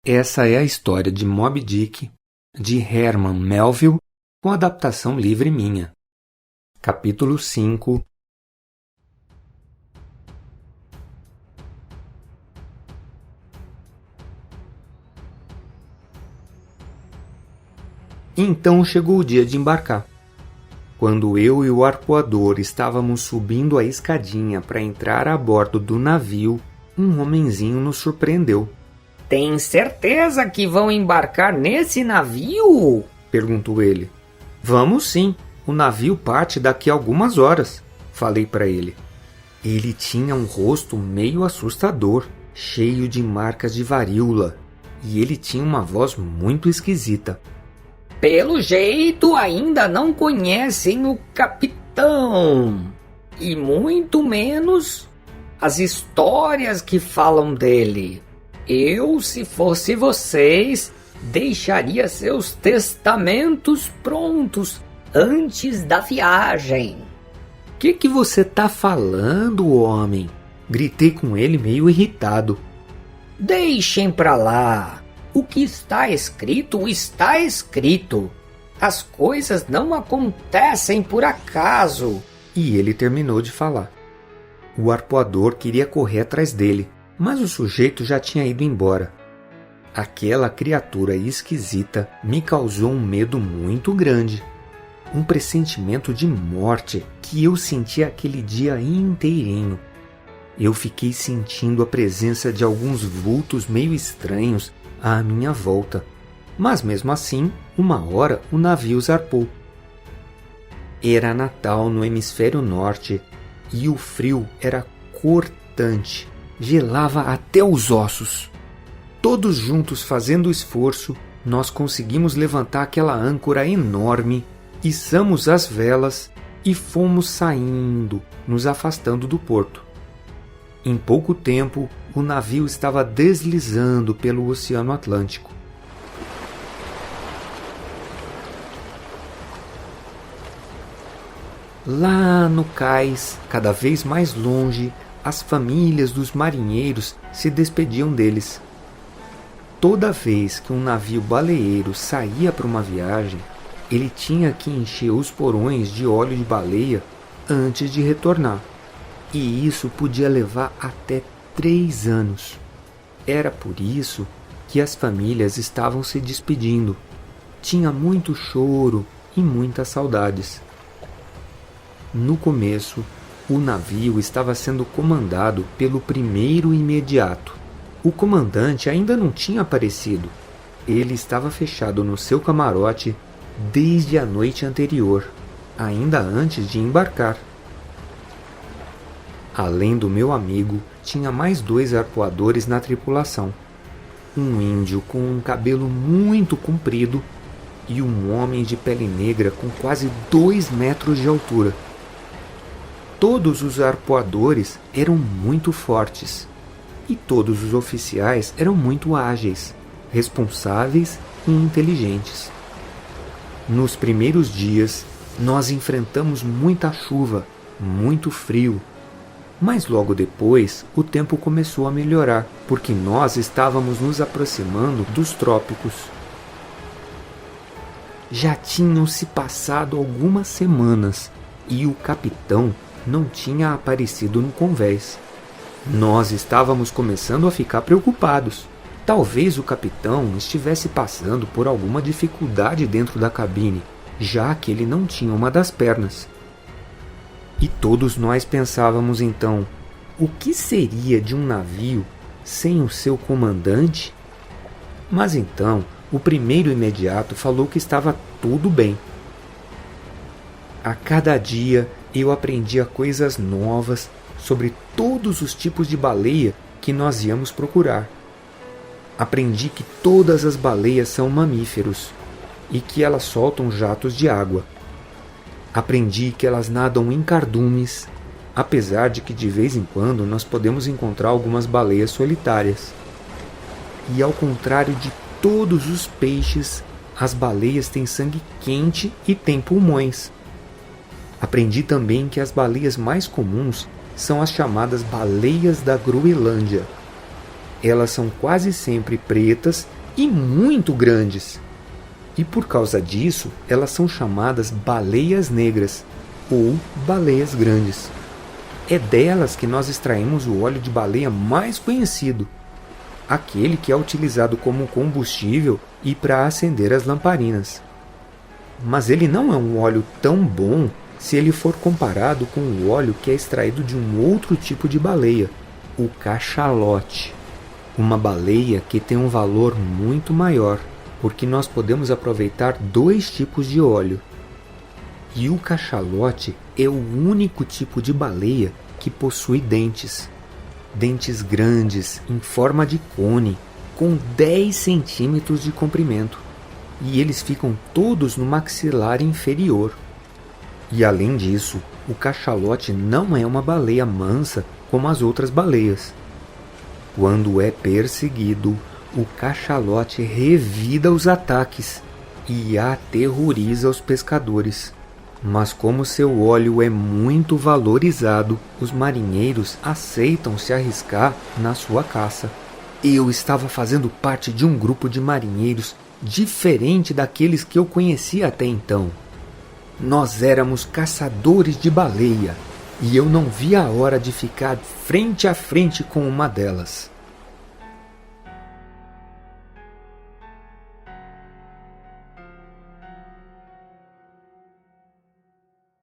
Essa é a história de Moby Dick, de Herman Melville, com adaptação livre minha. Capítulo 5. Então chegou o dia de embarcar. Quando eu e o arpoador estávamos subindo a escadinha para entrar a bordo do navio, um homenzinho nos surpreendeu. Tem certeza que vão embarcar nesse navio? Perguntou ele. Vamos sim, o navio parte daqui a algumas horas, falei para ele. Ele tinha um rosto meio assustador, cheio de marcas de varíola, e ele tinha uma voz muito esquisita. Pelo jeito ainda não conhecem o capitão, e muito menos as histórias que falam dele. Eu, se fosse vocês, deixaria seus testamentos prontos antes da viagem. Que você tá falando, homem? Gritei com ele meio irritado. Deixem pra lá. O que está escrito, está escrito. As coisas não acontecem por acaso. E ele terminou de falar. O arpoador queria correr atrás dele, mas o sujeito já tinha ido embora. Aquela criatura esquisita me causou um medo muito grande. Um pressentimento de morte que eu senti aquele dia inteirinho. Eu fiquei sentindo a presença de alguns vultos meio estranhos à minha volta. Mas mesmo assim, uma hora o navio zarpou. Era Natal no hemisfério norte e o frio era cortante. Gelava até os ossos. Todos juntos fazendo esforço, nós conseguimos levantar aquela âncora enorme, içamos as velas e fomos saindo, nos afastando do porto. Em pouco tempo, o navio estava deslizando pelo Oceano Atlântico. Lá no cais, cada vez mais longe, as famílias dos marinheiros se despediam deles. Toda vez que um navio baleeiro saía para uma viagem, ele tinha que encher os porões de óleo de baleia antes de retornar. E isso podia levar até 3 anos. Era por isso que as famílias estavam se despedindo. Tinha muito choro e muitas saudades. No começo, o navio estava sendo comandado pelo primeiro imediato. O comandante ainda não tinha aparecido. Ele estava fechado no seu camarote desde a noite anterior, ainda antes de embarcar. Além do meu amigo, tinha mais 2 arpoadores na tripulação. Um índio com um cabelo muito comprido e um homem de pele negra com quase 2 metros de altura. Todos os arpoadores eram muito fortes e todos os oficiais eram muito ágeis, responsáveis e inteligentes. Nos primeiros dias, nós enfrentamos muita chuva, muito frio, mas logo depois o tempo começou a melhorar, porque nós estávamos nos aproximando dos trópicos. Já tinham se passado algumas semanas e o capitão não tinha aparecido no convés. Nós estávamos começando a ficar preocupados. Talvez o capitão estivesse passando por alguma dificuldade dentro da cabine, já que ele não tinha uma das pernas. E todos nós pensávamos então, o que seria de um navio sem o seu comandante? Mas então, o primeiro imediato falou que estava tudo bem. A cada dia eu aprendia coisas novas sobre todos os tipos de baleia que nós íamos procurar. Aprendi que todas as baleias são mamíferos e que elas soltam jatos de água. Aprendi que elas nadam em cardumes, apesar de que de vez em quando nós podemos encontrar algumas baleias solitárias. E ao contrário de todos os peixes, as baleias têm sangue quente e têm pulmões. Aprendi também que as baleias mais comuns são as chamadas baleias da Groenlândia. Elas são quase sempre pretas e muito grandes. E por causa disso, elas são chamadas baleias negras ou baleias grandes. É delas que nós extraímos o óleo de baleia mais conhecido, aquele que é utilizado como combustível e para acender as lamparinas. Mas ele não é um óleo tão bom se ele for comparado com o óleo que é extraído de um outro tipo de baleia, o cachalote. Uma baleia que tem um valor muito maior, porque nós podemos aproveitar 2 tipos de óleo. E o cachalote é o único tipo de baleia que possui dentes. Dentes grandes, em forma de cone, com 10 centímetros de comprimento. E eles ficam todos no maxilar inferior. E além disso, o cachalote não é uma baleia mansa como as outras baleias. Quando é perseguido, o cachalote revida os ataques e aterroriza os pescadores. Mas como seu óleo é muito valorizado, os marinheiros aceitam se arriscar na sua caça. Eu estava fazendo parte de um grupo de marinheiros diferente daqueles que eu conhecia até então. Nós éramos caçadores de baleia, e eu não via a hora de ficar frente a frente com uma delas.